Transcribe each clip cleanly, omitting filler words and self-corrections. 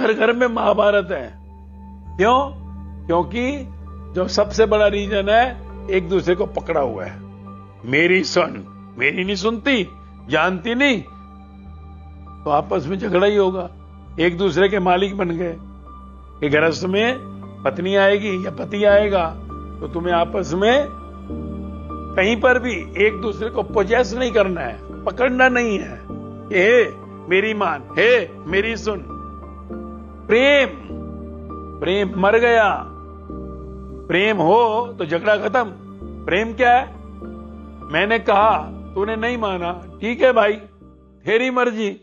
घर घर में महाभारत है। क्यों? क्योंकि जो सबसे बड़ा रीजन है, एक दूसरे को पकड़ा हुआ है। मेरी सुन, मेरी नहीं सुनती, जानती नहीं, तो आपस में झगड़ा ही होगा। एक दूसरे के मालिक बन गए कि गृहस्थ में पत्नी आएगी या पति आएगा तो तुम्हें आपस में कहीं पर भी एक दूसरे को पोजेस नहीं करना है, पकड़ना नहीं है कि हे मेरी मान, हे मेरी सुन। प्रेम, प्रेम मर गया। प्रेम हो तो झगड़ा खत्म। प्रेम क्या है? मैंने कहा, तूने नहीं माना, ठीक है भाई, तेरी मर्जी।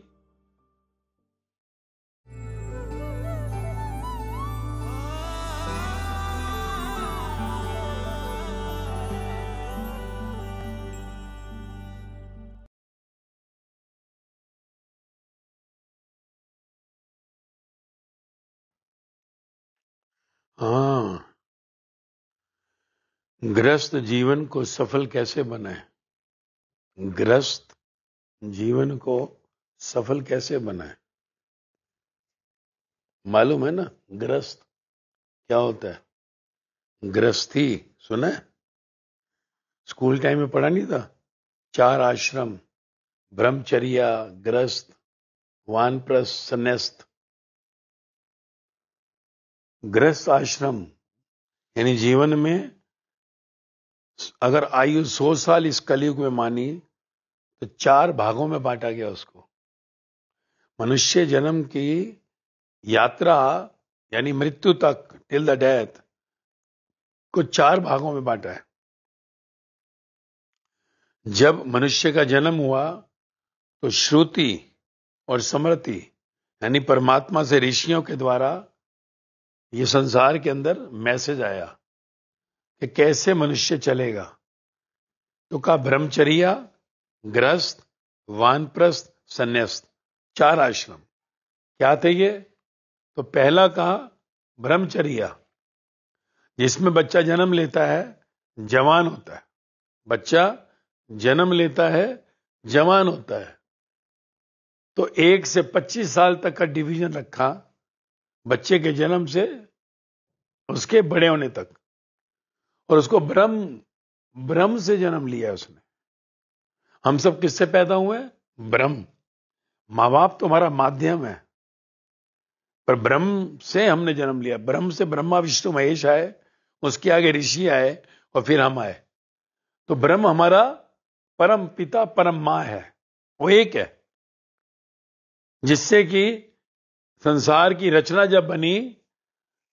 हाँ, गृहस्थ जीवन को सफल कैसे बनाए? गृहस्थ जीवन को सफल कैसे बनाए? मालूम है ना गृहस्थ क्या होता है? गृहस्थी सुना है? स्कूल टाइम में पढ़ा नहीं था? 4 आश्रम, ब्रह्मचर्या, गृहस्थ, वानप्रस्थ, सन्यास्त। गृहस्थ आश्रम यानी जीवन में अगर आयु 100 साल इस कलयुग में मानी तो 4 भागों में बांटा गया उसको। मनुष्य जन्म की यात्रा यानी मृत्यु तक, टिल द डेथ, को 4 भागों में बांटा है। जब मनुष्य का जन्म हुआ तो श्रुति और स्मृति यानी परमात्मा से ऋषियों के द्वारा ये संसार के अंदर मैसेज आया कि कैसे मनुष्य चलेगा। तो कहा ब्रह्मचर्या, गृहस्थ, वानप्रस्थ, सन्यास्त, 4 आश्रम। क्या थे ये? तो पहला कहा ब्रह्मचर्या, जिसमें बच्चा जन्म लेता है, जवान होता है। बच्चा जन्म लेता है, जवान होता है। तो 1 से 25 साल तक का डिवीजन रखा बच्चे के जन्म से उसके बड़े होने तक। और उसको ब्रह्म से जन्म लिया उसने। हम सब किससे पैदा हुए? ब्रह्म। माँ बाप तो हमारा माध्यम है, पर ब्रह्म से हमने जन्म लिया। ब्रह्म से ब्रह्मा विष्णु महेश आए, उसके आगे ऋषि आए और फिर हम आए। तो ब्रह्म हमारा परम पिता, परम मां है। वो एक है, जिससे कि संसार की रचना जब बनी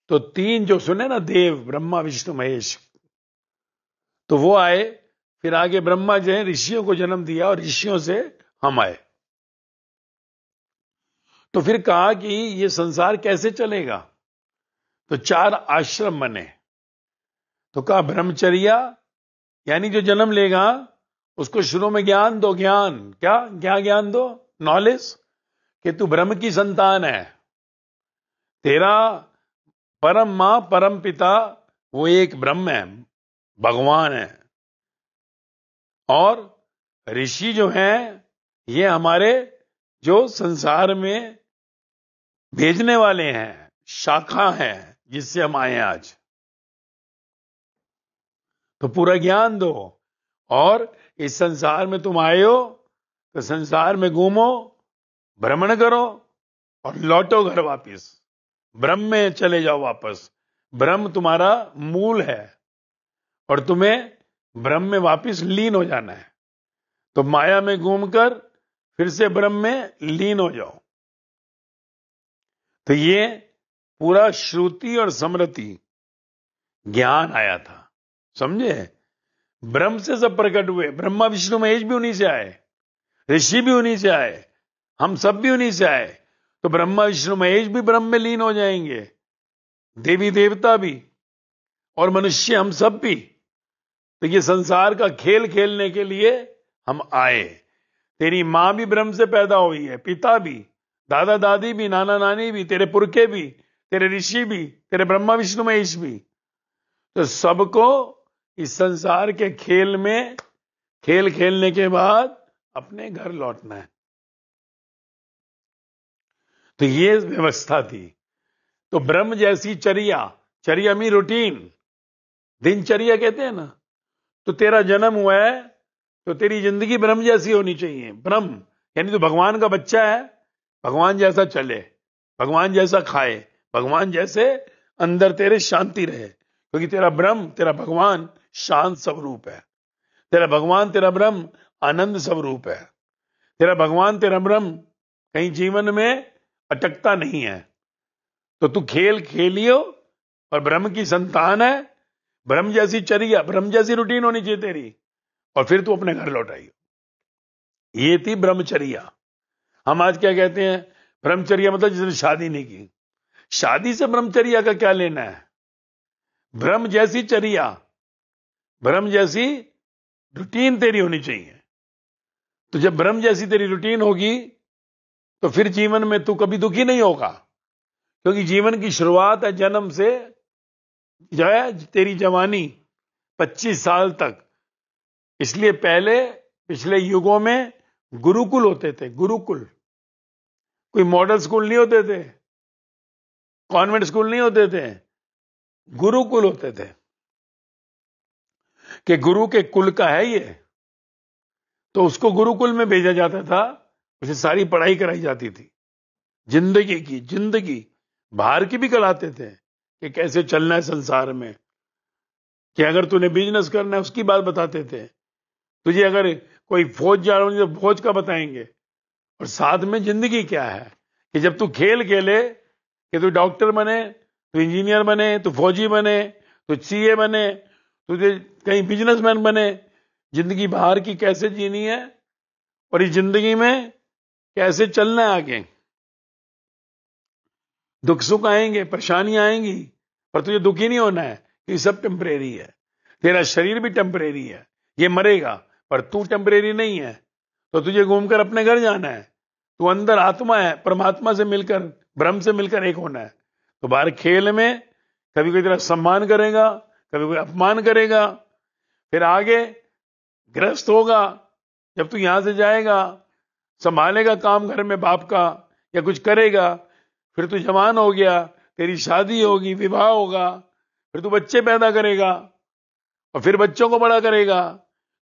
तो 3 जो सुने ना, देव, ब्रह्मा विष्णु महेश, तो वो आए। फिर आगे ब्रह्मा जी ने ऋषियों को जन्म दिया और ऋषियों से हम आए। तो फिर कहा कि ये संसार कैसे चलेगा? तो 4 आश्रम बने। तो कहा ब्रह्मचर्या यानी जो जन्म लेगा उसको शुरू में ज्ञान दो। ज्ञान क्या ज्ञान दो? नॉलेज कि तू ब्रह्म की संतान है। तेरा परम मां, परम पिता वो एक ब्रह्म है, भगवान है। और ऋषि जो हैं ये हमारे जो संसार में भेजने वाले हैं, शाखा है जिससे हम आए हैं आज। तो पूरा ज्ञान दो और इस संसार में तुम आए हो तो संसार में घूमो, भ्रमण करो और लौटो घर वापस। ब्रह्म में चले जाओ वापस। ब्रह्म तुम्हारा मूल है और तुम्हें ब्रह्म में वापस लीन हो जाना है। तो माया में घूमकर फिर से ब्रह्म में लीन हो जाओ। तो ये पूरा श्रुति और स्मृति ज्ञान आया था, समझे? ब्रह्म से सब प्रकट हुए। ब्रह्मा विष्णु महेश भी उन्हीं से आए, ऋषि भी उन्हीं से आए, हम सब भी उन्हीं से आए। तो ब्रह्मा विष्णु महेश भी ब्रह्म में लीन हो जाएंगे, देवी देवता भी और मनुष्य, हम सब भी। तो ये संसार का खेल खेलने के लिए हम आए। तेरी मां भी ब्रह्म से पैदा हुई है, पिता भी, दादा दादी भी, नाना नानी भी, तेरे पुरखे भी, तेरे ऋषि भी, तेरे ब्रह्मा विष्णु महेश भी। तो सबको इस संसार के खेल में खेल खेलने के बाद अपने घर लौटना है। तो ये व्यवस्था थी। तो ब्रह्म जैसी चर्या, चर्या मी रूटीन, दिनचर्या कहते हैं ना। तो तेरा जन्म हुआ है तो तेरी जिंदगी ब्रह्म जैसी होनी चाहिए। ब्रह्म यानी तो भगवान का बच्चा है, भगवान जैसा चले, भगवान जैसा खाए, भगवान जैसे अंदर तेरे शांति रहे, क्योंकि तेरा ब्रह्म, तेरा भगवान शांत स्वरूप है। तेरा भगवान, तेरा ब्रह्म आनंद स्वरूप है। तेरा भगवान, तेरा ब्रह्म कहीं जीवन में अटकता नहीं है। तो तू खेल खेलियो और ब्रह्म की संतान है। ब्रह्म जैसी चर्या, ब्रह्म जैसी रूटीन होनी चाहिए तेरी, और फिर तू अपने घर लौट आई। ये थी ब्रह्मचर्या। हम आज क्या कहते हैं, ब्रह्मचर्या मतलब जिसने शादी नहीं की। शादी से ब्रह्मचर्या का क्या लेना है? ब्रह्म जैसी चर्या, ब्रह्म जैसी रूटीन तेरी होनी चाहिए। तो जब ब्रह्म जैसी तेरी रूटीन होगी तो फिर जीवन में तू कभी दुखी नहीं होगा, क्योंकि जीवन की शुरुआत है जन्म से, जो है तेरी जवानी 25 साल तक। इसलिए पहले पिछले युगों में गुरुकुल होते थे, गुरुकुल। कोई मॉडल स्कूल नहीं होते थे, कॉन्वेंट स्कूल नहीं होते थे, गुरुकुल होते थे। कि गुरु के कुल का है ये, तो उसको गुरुकुल में भेजा जाता था, उसे सारी पढ़ाई कराई जाती थी जिंदगी की। जिंदगी बाहर की भी कराते थे कि कैसे चलना है संसार में, कि अगर तूने बिजनेस करना है उसकी बात बताते थे। तुझे अगर कोई फौज जा रहा हो तो फौज का बताएंगे, और साथ में जिंदगी क्या है, कि जब तू खेल खेले, कि तू डॉक्टर बने, तू इंजीनियर बने, तू फौजी बने, तू सीए बने, तुझे कहीं बिजनेसमैन बने। जिंदगी बाहर की कैसे जीनी है और इस जिंदगी में कैसे चलना है आगे। दुख सुख आएंगे, परेशानियां आएंगी, पर तुझे दुखी नहीं होना है, ये सब टेम्परेरी है। तेरा शरीर भी टेम्परेरी है, ये मरेगा, पर तू टेम्परेरी नहीं है। तो तुझे घूमकर अपने घर जाना है। तू अंदर आत्मा है, परमात्मा से मिलकर, ब्रह्म से मिलकर एक होना है। तो बाहर खेल में कभी कोई तेरा सम्मान करेगा, कभी कोई अपमान करेगा। फिर आगे ग्रस्त होगा, जब तू यहां से जाएगा, संभालेगा काम घर में बाप का या कुछ करेगा। फिर तू जवान हो गया, तेरी शादी होगी, विवाह होगा, फिर तू बच्चे पैदा करेगा और फिर बच्चों को बड़ा करेगा।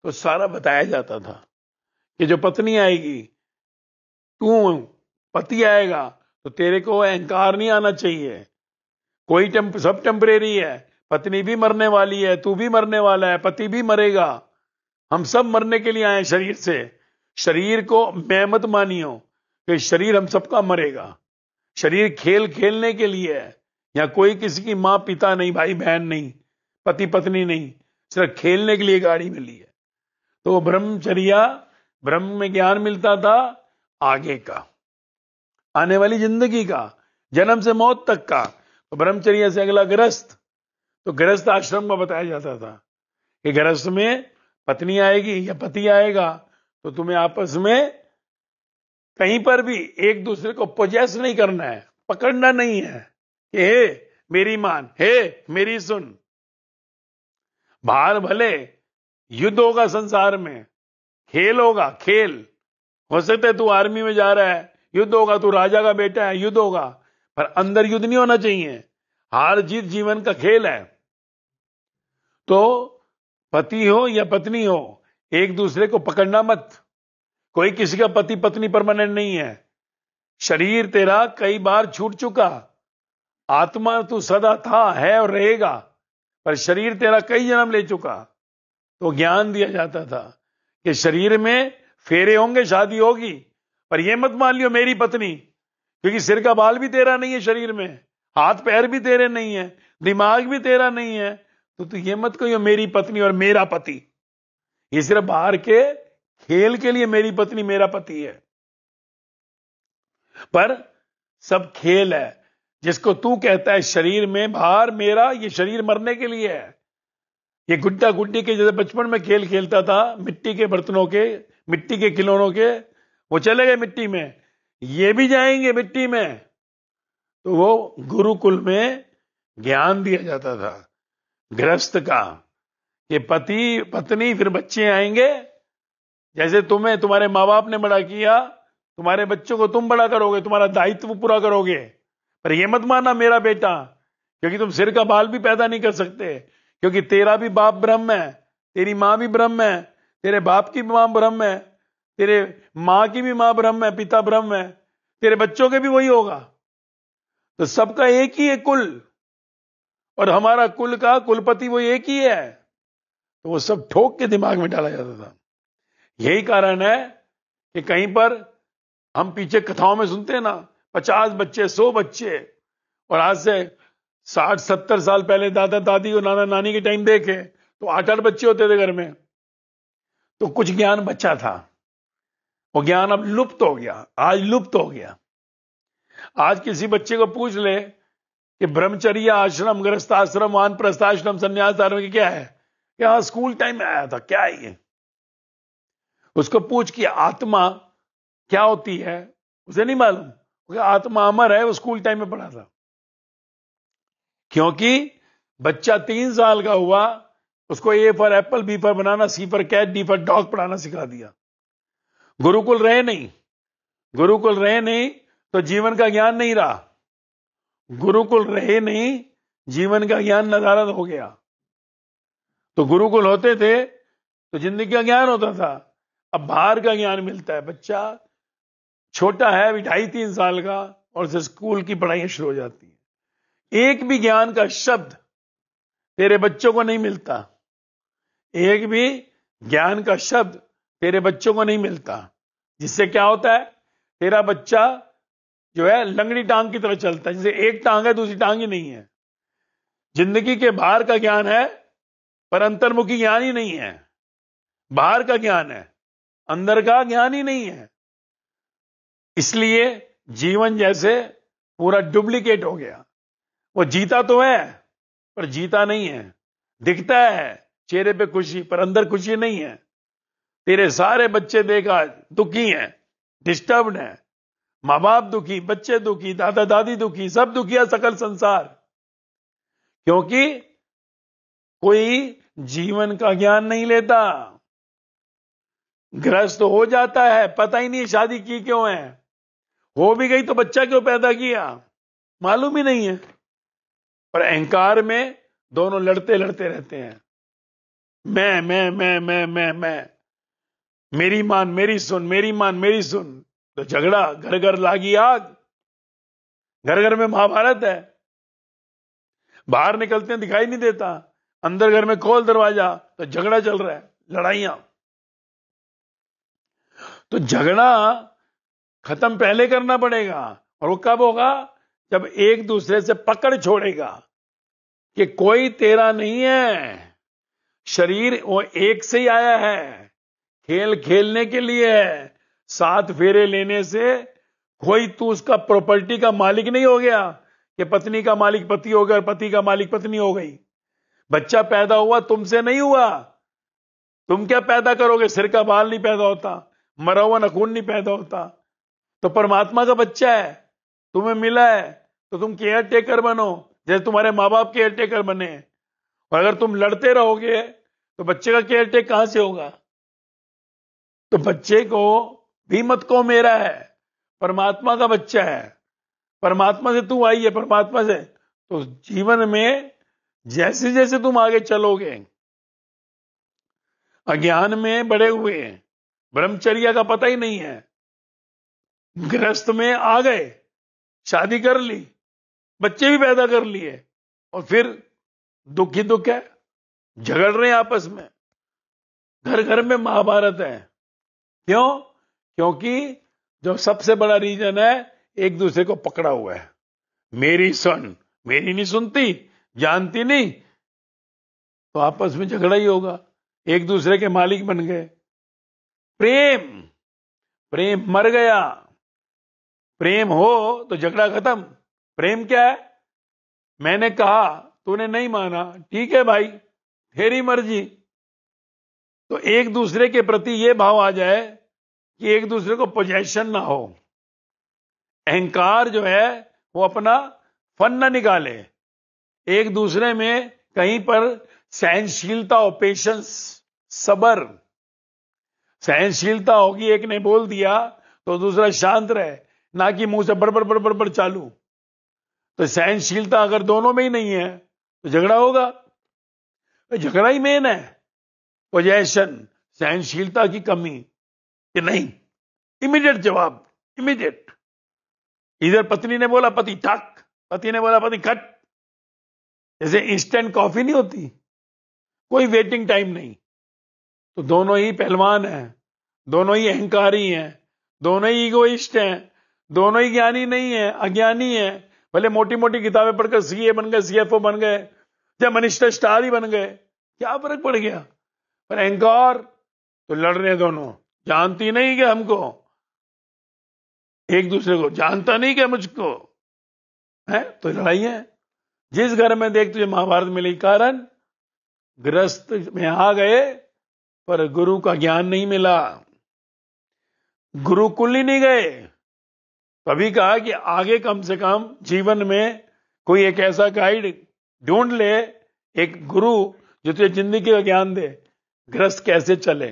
तो सारा बताया जाता था कि जो पत्नी आएगी, तू पति आएगा, तो तेरे को अहंकार नहीं आना चाहिए। सब टेम्परेरी है, पत्नी भी मरने वाली है, तू भी मरने वाला है, पति भी मरेगा। हम सब मरने के लिए आए शरीर से। शरीर को मैं मत मानियो कि शरीर हम सबका मरेगा। शरीर खेल खेलने के लिए है। या कोई किसी की मां पिता नहीं, भाई बहन नहीं, पति पत्नी नहीं, सिर्फ खेलने के लिए गाड़ी मिली है। तो ब्रह्मचर्या, ब्रह्म में ज्ञान मिलता था आगे का, आने वाली जिंदगी का, जन्म से मौत तक का। तो ब्रह्मचर्या से अगला गृहस्थ। तो गृहस्थ आश्रम का बताया जाता था कि गृहस्थ में पत्नी आएगी या पति आएगा, तो तुम्हें आपस में कहीं पर भी एक दूसरे को पोजेस नहीं करना है, पकड़ना नहीं है कि हे मेरी मान, हे मेरी सुन। बाहर भले युद्ध होगा संसार में, खेल होगा, खेल हो सकता है तू आर्मी में जा रहा है, युद्ध होगा, तू राजा का बेटा है, युद्ध होगा, पर अंदर युद्ध नहीं होना चाहिए। हार जीत जीवन का खेल है। तो पति हो या पत्नी हो, एक दूसरे को पकड़ना मत। कोई किसी का पति पत्नी परमानेंट नहीं है। शरीर तेरा कई बार छूट चुका, आत्मा तू सदा था, है और रहेगा, पर शरीर तेरा कई जन्म ले चुका। तो ज्ञान दिया जाता था कि शरीर में फेरे होंगे, शादी होगी, पर यह मत मान लियो मेरी पत्नी, क्योंकि सिर का बाल भी तेरा नहीं है शरीर में, हाथ पैर भी तेरे नहीं है, दिमाग भी तेरा नहीं है। तो तू ये मत कहियो मेरी पत्नी और मेरा पति। ये सिर्फ बाहर के खेल के लिए मेरी पत्नी मेरा पति है, पर सब खेल है। जिसको तू कहता है शरीर में बाहर मेरा, ये शरीर मरने के लिए है। ये गुड्डा गुड्डी के जैसे बचपन में खेल खेलता था, मिट्टी के बर्तनों के, मिट्टी के खिलौनों के, वो चले गए मिट्टी में, ये भी जाएंगे मिट्टी में। तो वो गुरुकुल में ज्ञान दिया जाता था गृहस्थ का, कि पति पत्नी फिर बच्चे आएंगे। जैसे तुम्हें तुम्हारे माँ बाप ने बड़ा किया, तुम्हारे बच्चों को तुम बड़ा करोगे, तुम्हारा दायित्व पूरा करोगे, पर ये मत मानना मेरा बेटा, क्योंकि तुम सिर का बाल भी पैदा नहीं कर सकते, क्योंकि तेरा भी बाप ब्रह्म है, तेरी मां भी ब्रह्म है, तेरे बाप की भी मां ब्रह्म है, तेरे मां की भी मां ब्रह्म है, पिता ब्रह्म है, तेरे बच्चों के भी वही होगा। तो सबका एक ही है कुल, और हमारा कुल का कुलपति वो एक ही है। तो वो सब ठोक के दिमाग में डाला जाता था। यही कारण है कि कहीं पर हम पीछे कथाओं में सुनते हैं ना, 50 बच्चे, 100 बच्चे, और आज से 60-70 साल पहले दादा दादी और नाना नानी के टाइम देखे तो 8-8 बच्चे होते थे घर में। तो कुछ ज्ञान बचा था, वो ज्ञान अब लुप्त हो गया, आज लुप्त हो गया। आज किसी बच्चे को पूछ ले कि ब्रह्मचर्य आश्रम, गृहस्थाश्रम, वानप्रस्थाश्रम, संन्यास आश्रम क्या है, कि हाँ स्कूल टाइम में आया था, क्या है ये। उसको पूछ कि आत्मा क्या होती है, उसे नहीं मालूम, क्योंकि आत्मा अमर है, वो स्कूल टाइम में पढ़ा था। क्योंकि बच्चा 3 साल का हुआ, उसको A for apple, B for banana, C for cat, D for dog पढ़ाना सिखा दिया। गुरुकुल रहे नहीं, गुरुकुल रहे नहीं तो जीवन का ज्ञान नहीं रहा, गुरुकुल रहे नहीं, जीवन का ज्ञान नदारद हो गया। तो गुरुकुल होते थे तो जिंदगी का ज्ञान होता था, अब बाहर का ज्ञान मिलता है। बच्चा छोटा है, अभी 2.5-3 साल का, और उसे स्कूल की पढ़ाई शुरू हो जाती है। एक भी ज्ञान का शब्द तेरे बच्चों को नहीं मिलता, एक भी ज्ञान का शब्द तेरे बच्चों को नहीं मिलता। जिससे क्या होता है, तेरा बच्चा जो है लंगड़ी टांग की तरह चलता है, जैसे एक टांग है दूसरी टांग ही नहीं है। जिंदगी के बाहर का ज्ञान है पर अंतर्मुखी ज्ञान ही नहीं है। बाहर का ज्ञान है, अंदर का ज्ञान ही नहीं है। इसलिए जीवन जैसे पूरा डुप्लीकेट हो गया। वो जीता तो है पर जीता नहीं है। दिखता है चेहरे पे खुशी, पर अंदर खुशी नहीं है। तेरे सारे बच्चे देखा दुखी हैं, डिस्टर्ब्ड हैं, मां बाप दुखी, बच्चे दुखी, दादा दादी दुखी, सब दुखी है सकल संसार। क्योंकि कोई जीवन का ज्ञान नहीं लेता। ग्रस्त हो जाता है, पता ही नहीं शादी की क्यों है, हो भी गई तो बच्चा क्यों पैदा किया, मालूम ही नहीं है। पर अहंकार में दोनों लड़ते लड़ते रहते हैं। मैं, मेरी मान मेरी सुन, मेरी मान मेरी सुन। तो झगड़ा, घर घर लागी आग, घर घर में महाभारत है। बाहर निकलते हैं दिखाई नहीं देता, अंदर घर में खोल दरवाजा तो झगड़ा चल रहा है, लड़ाइयां। तो झगड़ा खत्म पहले करना पड़ेगा, और वो कब होगा, जब एक दूसरे से पकड़ छोड़ेगा कि कोई तेरा नहीं है, शरीर वो एक से ही आया है, खेल खेलने के लिए है। 7 फेरे लेने से कोई तू उसका प्रॉपर्टी का मालिक नहीं हो गया कि पत्नी का मालिक पति हो गया और पति का मालिक पत्नी हो गई। बच्चा पैदा हुआ तुमसे नहीं हुआ, तुम क्या पैदा करोगे, सिर का बाल नहीं पैदा होता, मरा हुआ नखून नहीं पैदा होता। तो परमात्मा का बच्चा है, तुम्हें मिला है तो तुम केयर टेकर बनो, जैसे तुम्हारे माँ बाप केयर टेकर बने। और अगर तुम लड़ते रहोगे तो बच्चे का केयर टेक कहां से होगा। तो बच्चे को भी मत को मेरा है, परमात्मा का बच्चा है, परमात्मा से तू आई है, परमात्मा से। तो जीवन में जैसे जैसे तुम आगे चलोगे, अज्ञान में बड़े हुए, ब्रह्मचर्य का पता ही नहीं है, गृहस्थ में आ गए, शादी कर ली, बच्चे भी पैदा कर लिए, और फिर दुख ही दुख है, झगड़ रहे हैं आपस में, घर घर में महाभारत है। क्यों? क्योंकि जो सबसे बड़ा रीजन है, एक दूसरे को पकड़ा हुआ है। मेरी सुन, मेरी नहीं सुनती, जानती नहीं, तो आपस में झगड़ा ही होगा, एक दूसरे के मालिक बन गए। प्रेम, प्रेम मर गया। प्रेम हो तो झगड़ा खत्म। प्रेम क्या है, मैंने कहा तूने नहीं माना, ठीक है भाई तेरी मर्जी। तो एक दूसरे के प्रति यह भाव आ जाए कि एक दूसरे को पोजेशन ना हो, अहंकार जो है वो अपना फन ना निकाले, एक दूसरे में कहीं पर सहनशीलता हो, पेशेंस, सबर। सहनशीलता होगी, एक ने बोल दिया तो दूसरा शांत रहे, ना कि मुंह से बड़बड़ बड़बड़ बड़ चालू। तो सहनशीलता अगर दोनों में ही नहीं है तो झगड़ा होगा। तो झगड़ा ही मेन है, पोजेशन, सहनशीलता की कमी कि नहीं, इमीडिएट जवाब, इमीडिएट। इधर पत्नी ने बोला पति ठक, पति ने बोला पति खट। जैसे इंस्टेंट कॉफी नहीं होती, कोई वेटिंग टाइम नहीं। तो दोनों ही पहलवान हैं, दोनों ही अहंकारी हैं, दोनों ही इगोइस्ट हैं, दोनों ही ज्ञानी नहीं है, अज्ञानी है। भले मोटी मोटी किताबें पढ़कर सीए बन गए, सीएफओ बन गए, या मिनिस्टर स्टार ही बन गए, क्या फर्क पड़ गया? पर अहंकार तो लड़ रहे हैं दोनों, जानती नहीं कि हमको, एक दूसरे को जानता नहीं कि मुझको है, तो लड़ाई है। जिस घर में देख तुझे महाभारत मिली कारण गृहस्थ में आ गए पर गुरु का ज्ञान नहीं मिला, गुरुकुल ही नहीं गए। तभी कहा कि आगे कम से कम जीवन में कोई एक ऐसा गाइड ढूंढ ले, एक गुरु जो तुझे जिंदगी का ज्ञान दे, गृहस्थ कैसे चले।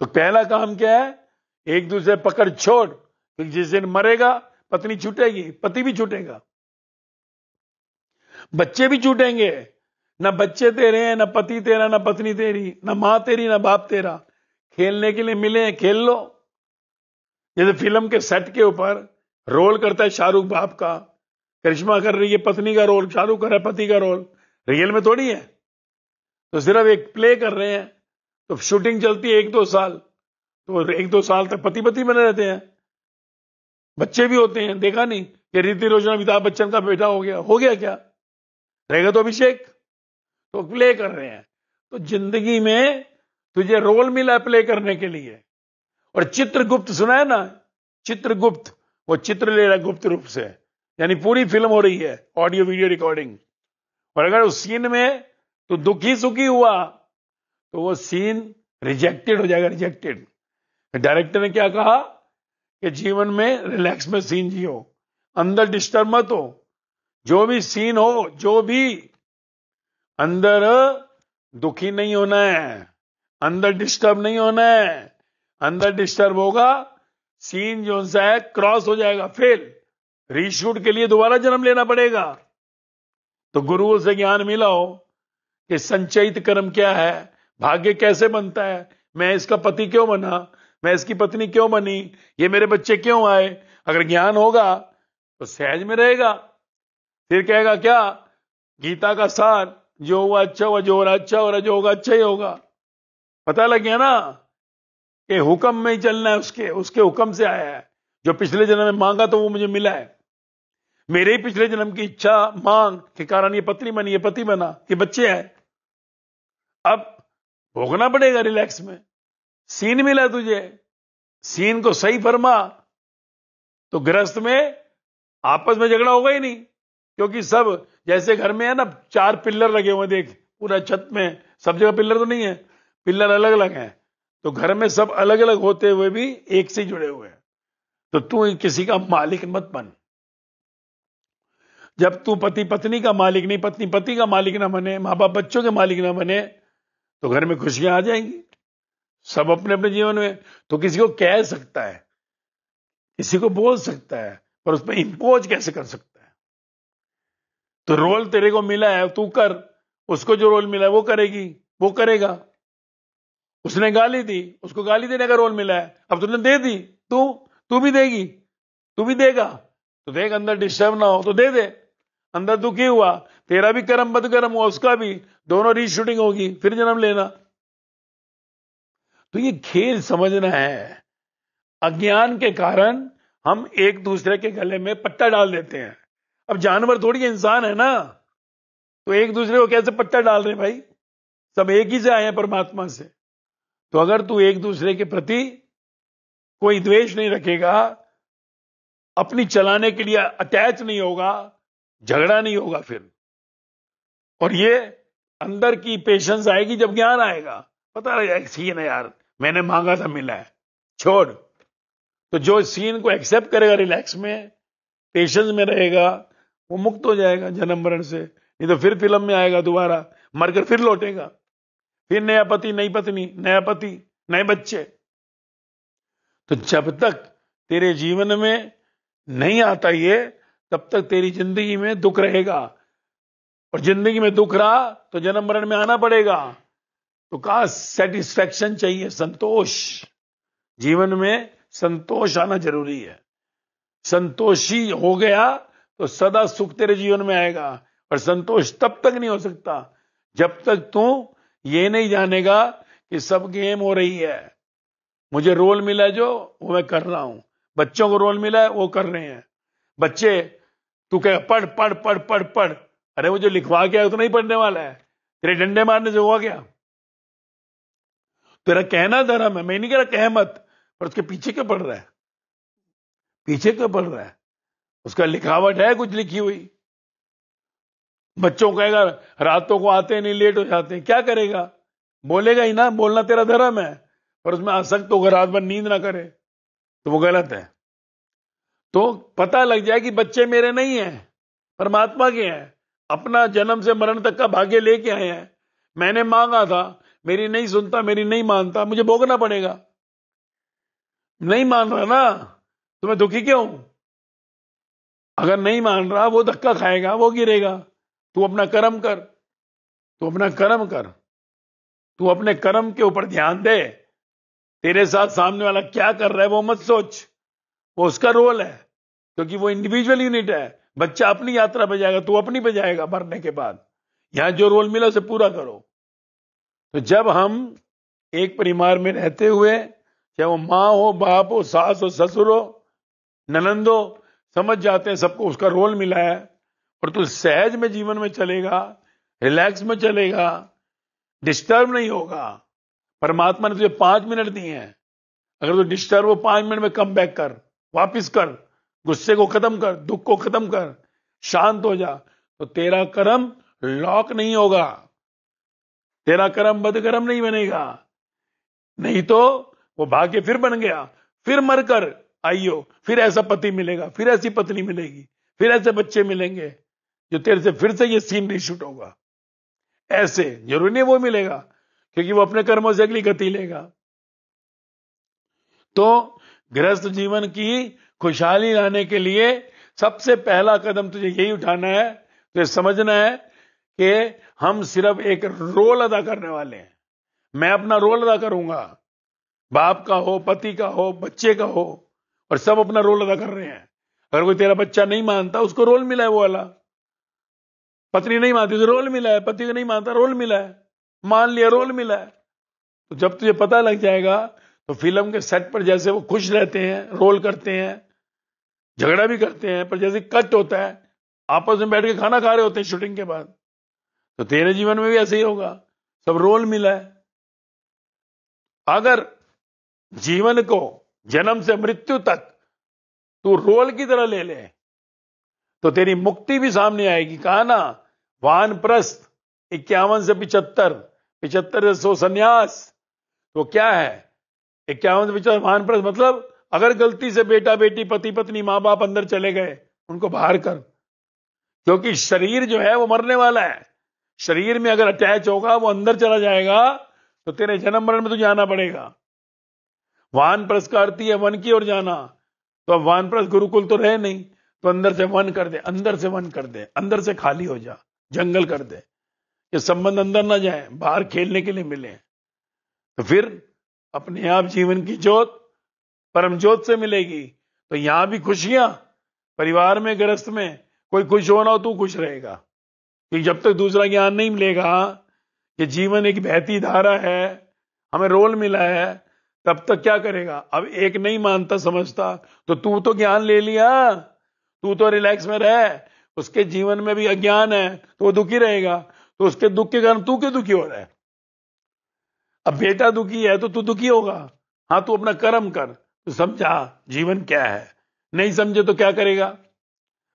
तो पहला काम क्या है? एक दूसरे पकड़ छोड़, क्योंकि जिस दिन मरेगा पत्नी छूटेगी, पति भी छूटेगा, बच्चे भी छूटेंगे। ना बच्चे तेरे हैं, ना पति तेरा, ना पत्नी तेरी, ना मां तेरी, ना बाप तेरा। खेलने के लिए मिले हैं, खेल लो। जैसे फिल्म के सेट के ऊपर रोल करता है शाहरुख बाप का, करिश्मा कर रही है पत्नी का रोल, शाहरुख कर रहा है पति का रोल, रियल में थोड़ी है। तो सिर्फ एक प्ले कर रहे हैं। तो शूटिंग चलती है 1-2 साल, तो 1-2 साल तक पति पति बने रहते हैं, बच्चे भी होते हैं। देखा नहीं कि ऋतिक रोशन अमिताभ बच्चन का बेटा हो गया क्या? रहेगा तो अभिषेक। तो प्ले कर रहे हैं। तो जिंदगी में तुझे रोल मिला प्ले करने के लिए। और चित्रगुप्त सुना है ना? चित्रगुप्त, वो चित्र ले रहा है गुप्त रूप से, यानी पूरी फिल्म हो रही है, ऑडियो वीडियो रिकॉर्डिंग। और अगर उस सीन में तो दुखी सुखी हुआ तो वो सीन रिजेक्टेड हो जाएगा, रिजेक्टेड। डायरेक्टर ने क्या कहा कि जीवन में रिलैक्स में सीन जियो, अंदर डिस्टर्ब मत हो। जो भी सीन हो, जो भी अंदर दुखी नहीं होना है, अंदर डिस्टर्ब नहीं होना है। अंदर डिस्टर्ब होगा, सीन जो सा है क्रॉस हो जाएगा, फेल, रीशूट के लिए दोबारा जन्म लेना पड़ेगा। तो गुरुओं से ज्ञान मिला हो कि संचयित कर्म क्या है, भाग्य कैसे बनता है, मैं इसका पति क्यों बना, मैं इसकी पत्नी क्यों बनी, ये मेरे बच्चे क्यों आए। अगर ज्ञान होगा तो सहज में रहेगा। फिर कहेगा क्या? गीता का सार, जो हुआ अच्छा हुआ, जो हो रहा अच्छा हो रहा, जो होगा अच्छा ही होगा। पता लग गया ना कि हुक्म में ही चलना है, उसके हुक्म से आया है। जो पिछले जन्म में मांगा तो वो मुझे मिला है। मेरे ही पिछले जन्म की इच्छा मांग के कारण ये पत्नी बनी, ये पति बना, ये बच्चे हैं। अब भोगना पड़ेगा रिलैक्स में। सीन मिला तुझे, सीन को सही फरमा तो गृहस्थ में आपस में झगड़ा होगा ही नहीं। क्योंकि सब जैसे घर में है ना, 4 पिल्लर लगे हुए, देख पूरा छत में सब जगह पिल्लर तो नहीं है, पिल्लर अलग अलग हैं। तो घर में सब अलग अलग होते हुए भी एक से जुड़े हुए हैं। तो तू किसी का मालिक मत बन। जब तू पति पत्नी का मालिक नहीं, पत्नी पति का मालिक ना बने, माँ बाप बच्चों के मालिक ना बने, तो घर में खुशियां आ जाएंगी सब अपने अपने जीवन में। तो किसी को कह सकता है, किसी को बोल सकता है, पर उस पर इंपोज कैसे कर सकता है? तो रोल तेरे को मिला है, तू कर। उसको जो रोल मिला है वो करेगी, वो करेगा। उसने गाली दी, उसको गाली देने का रोल मिला है, अब तुमने दे दी, तू भी देगी, तू भी देगा। तो देख, अंदर डिस्टर्ब ना हो तो दे दे। अंदर दुखी हुआ, तेरा भी कर्म बदकर्म हुआ, उसका भी, दोनों रीशूटिंग होगी, फिर जन्म लेना। तो ये खेल समझना है। अज्ञान के कारण हम एक दूसरे के गले में पट्टा डाल देते हैं। अब जानवर थोड़ी इंसान है ना, तो एक दूसरे को कैसे पट्टा डाल रहे हैं भाई? सब एक ही से आए हैं, परमात्मा से। तो अगर तू एक दूसरे के प्रति कोई द्वेष नहीं रखेगा, अपनी चलाने के लिए अटैच नहीं होगा, झगड़ा नहीं होगा फिर। और ये अंदर की पेशेंस आएगी जब ज्ञान आएगा। पता लगेगा सीन है यार, मैंने मांगा था मिला है, छोड़। तो जो सीन को एक्सेप्ट करेगा रिलैक्स में, पेशेंस में रहेगा, वो मुक्त हो जाएगा जन्म मरण से। नहीं तो फिर फिल्म में आएगा, दोबारा मरकर फिर लौटेगा, फिर नया पति, नई पत्नी, नया पति, नए बच्चे। तो जब तक तेरे जीवन में नहीं आता ये, तब तक तेरी जिंदगी में दुख रहेगा, और जिंदगी में दुख रहा तो जन्म मरण में आना पड़ेगा। तो कहा सेटिस्फैक्शन चाहिए, संतोष। जीवन में संतोष आना जरूरी है। संतोषी हो गया तो सदा सुख तेरे जीवन में आएगा। और संतोष तब तक नहीं हो सकता जब तक तू ये नहीं जानेगा कि सब गेम हो रही है। मुझे रोल मिला है जो वो मैं कर रहा हूं, बच्चों को रोल मिला है वो कर रहे हैं। बच्चे तू कह पढ़ पढ़ पढ़ पढ़ पढ़, अरे वो जो लिखवा के आया तो नहीं पढ़ने वाला है, तेरे डंडे मारने से हुआ क्या? तेरा कहना धर्म है, मैं नहीं कह रहा कह मत, पर उसके पीछे क्यों पढ़ रहा है? पीछे क्यों पढ़ रहा है? उसका लिखावट है कुछ लिखी हुई। बच्चों को कहेगा रातों को आते नहीं, लेट हो जाते हैं, क्या करेगा? बोलेगा ही ना, बोलना तेरा धर्म है, पर उसमें आसक्त होकर रात भर नींद ना करे तो वो गलत है। तो पता लग जाए कि बच्चे मेरे नहीं हैं, परमात्मा के हैं। अपना जन्म से मरण तक का भाग्य लेके आए हैं। मैंने मांगा था, मेरी नहीं सुनता, मेरी नहीं मानता, मुझे भोगना पड़ेगा। नहीं मान रहा ना तो मैं दुखी क्यों? अगर नहीं मान रहा, वो धक्का खाएगा, वो गिरेगा। तू अपना कर्म कर, तू अपना कर्म कर, तू अपने कर्म के ऊपर ध्यान दे। तेरे साथ सामने वाला क्या कर रहा है वो मत सोच, वो उसका रोल है, क्योंकि वो इंडिविजुअल यूनिट है। बच्चा अपनी यात्रा पे जाएगा, तू अपनी पे जाएगा मरने के बाद। यहां जो रोल मिला उसे पूरा करो। तो जब हम एक परिवार में रहते हुए, चाहे वो माँ हो, बाप हो, सास हो, ससुर हो, ननंद हो, समझ जाते हैं सबको उसका रोल मिला है, और तू सहज में जीवन में चलेगा, रिलैक्स में चलेगा, डिस्टर्ब नहीं होगा। परमात्मा ने तुझे 5 मिनट दिए हैं, अगर तू डिस्टर्ब हो 5 मिनट में कम बैक कर, वापिस कर, गुस्से को खत्म कर, दुख को खत्म कर, शांत हो जा, तो तेरा कर्म लॉक नहीं होगा, तेरा कर्म बदकर्म नहीं बनेगा। नहीं तो वो भाग्य फिर बन गया, फिर मरकर आइयो, फिर ऐसा पति मिलेगा, फिर ऐसी पत्नी मिलेगी, फिर ऐसे बच्चे मिलेंगे जो तेरे से फिर से ये सीन रीशूट होगा। ऐसे जरूरी नहीं वो मिलेगा, क्योंकि वो अपने कर्मों से अगली गति लेगा। तो गृहस्थ जीवन की खुशहाली लाने के लिए सबसे पहला कदम तुझे यही उठाना है, तुझे समझना है कि हम सिर्फ एक रोल अदा करने वाले हैं। मैं अपना रोल अदा करूंगा, बाप का हो, पति का हो, बच्चे का हो, और सब अपना रोल अदा कर रहे हैं। अगर कोई तेरा बच्चा नहीं मानता, उसको रोल मिला है वो वाला। पत्नी नहीं मानती तो रोल मिला है, पति को नहीं मानता रोल मिला है, मान लिया रोल मिला है। तो जब तुझे पता लग जाएगा, तो फिल्म के सेट पर जैसे वो खुश रहते हैं, रोल करते हैं, झगड़ा भी करते हैं, पर जैसे कट होता है, आपस में बैठ के खाना खा रहे होते हैं शूटिंग के बाद, तो तेरे जीवन में भी ऐसे ही होगा, सब रोल मिला है। अगर जीवन को जन्म से मृत्यु तक तू रोल की तरह ले ले, तो तेरी मुक्ति भी सामने आएगी। कहा ना, वानप्रस्थ 51 से 75, 75 से 100 संन्यास। तो क्या है 51 से 75 वानप्रस्थ? मतलब अगर गलती से बेटा बेटी, पति पत्नी, मां बाप अंदर चले गए, उनको बाहर कर, क्योंकि शरीर जो है वो मरने वाला है। शरीर में अगर अटैच होगा, वो अंदर चला जाएगा, तो तेरे जन्म मरण में तो जाना पड़ेगा। वानप्रस्थ का अर्थ है वन की ओर जाना। तो अब वानप्रस्थ गुरुकुल तो रहे नहीं, तो अंदर से वन कर दे, अंदर से वन कर दे, अंदर से खाली हो जा, जंगल कर दे, ये संबंध अंदर ना जाए, बाहर खेलने के लिए मिले। तो फिर अपने आप जीवन की ज्योत परम ज्योत से मिलेगी। तो यहां भी खुशियां, परिवार में, गृहस्थ में कोई खुश होना हो, तू खुश रहेगा। क्योंकि जब तक दूसरा ज्ञान नहीं मिलेगा कि जीवन एक बहती धारा है, हमें रोल मिला है, तब तक क्या करेगा? अब एक नहीं मानता समझता, तो तू तो ज्ञान ले लिया, तू तो रिलैक्स में रह, उसके जीवन में भी अज्ञान है तो वो दुखी रहेगा। तो उसके दुख के कारण तू क्यों दुखी हो रहा है? अब बेटा दुखी है तो तू दुखी होगा। हाँ, तू अपना कर्म कर, तू समझा जीवन क्या है। नहीं समझे तो क्या करेगा?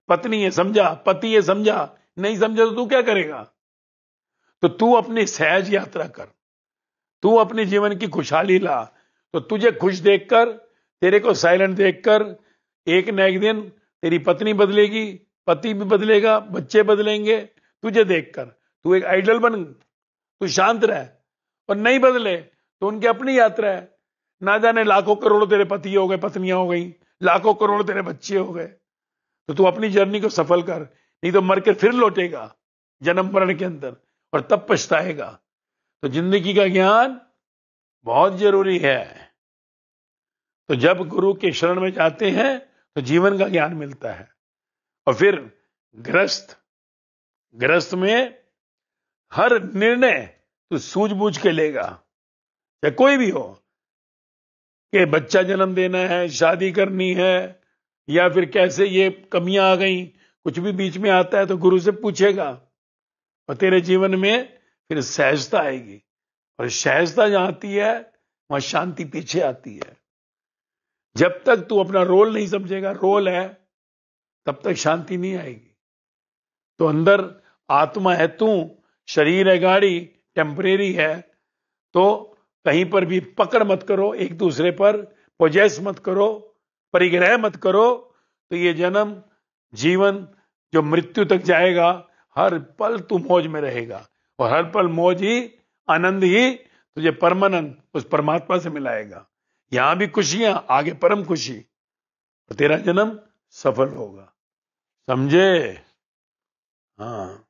पत्नी है समझा, पति है समझा, नहीं समझे तो तू क्या करेगा? तो तू अपनी सहज यात्रा कर, तू अपने जीवन की खुशहाली ला। तो तुझे खुश देखकर, तेरे को साइलेंट देखकर, एक न एक दिन तेरी पत्नी बदलेगी, पति भी बदलेगा, बच्चे बदलेंगे तुझे देखकर। तू एक आइडल बन, तू शांत रह। और नहीं बदले तो उनकी अपनी यात्रा है। ना जाने लाखों करोड़ों तेरे पति हो गए, पत्नियां हो गई, लाखों करोड़ तेरे बच्चे हो गए, तो तू अपनी जर्नी को सफल कर, नहीं तो मर के फिर लौटेगा जन्म मरण के अंदर और तब पछताएगा। तो जिंदगी का ज्ञान बहुत जरूरी है। तो जब गुरु के शरण में जाते हैं तो जीवन का ज्ञान मिलता है। और फिर गृहस्थ में हर निर्णय तू सूझबूझ के लेगा, चाहे कोई भी हो, कि बच्चा जन्म देना है, शादी करनी है, या फिर कैसे ये कमियां आ गई, कुछ भी बीच में आता है तो गुरु से पूछेगा। और तेरे जीवन में फिर सहजता आएगी, और सहजता जहां आती है वहां शांति पीछे आती है। जब तक तू अपना रोल नहीं समझेगा रोल है, तब तक शांति नहीं आएगी। तो अंदर आत्मा है तू, शरीर है गाड़ी, टेम्परेरी है। तो कहीं पर भी पकड़ मत करो, एक दूसरे पर पोजेस मत करो, परिग्रह मत करो। तो ये जन्म जीवन जो मृत्यु तक जाएगा, हर पल तू मौज में रहेगा, और हर पल मौज ही, आनंद ही तुझे परमानंद उस परमात्मा से मिलाएगा। यहां भी खुशियां, आगे परम खुशी, और तेरा जन्म सफल होगा। समझे? हाँ।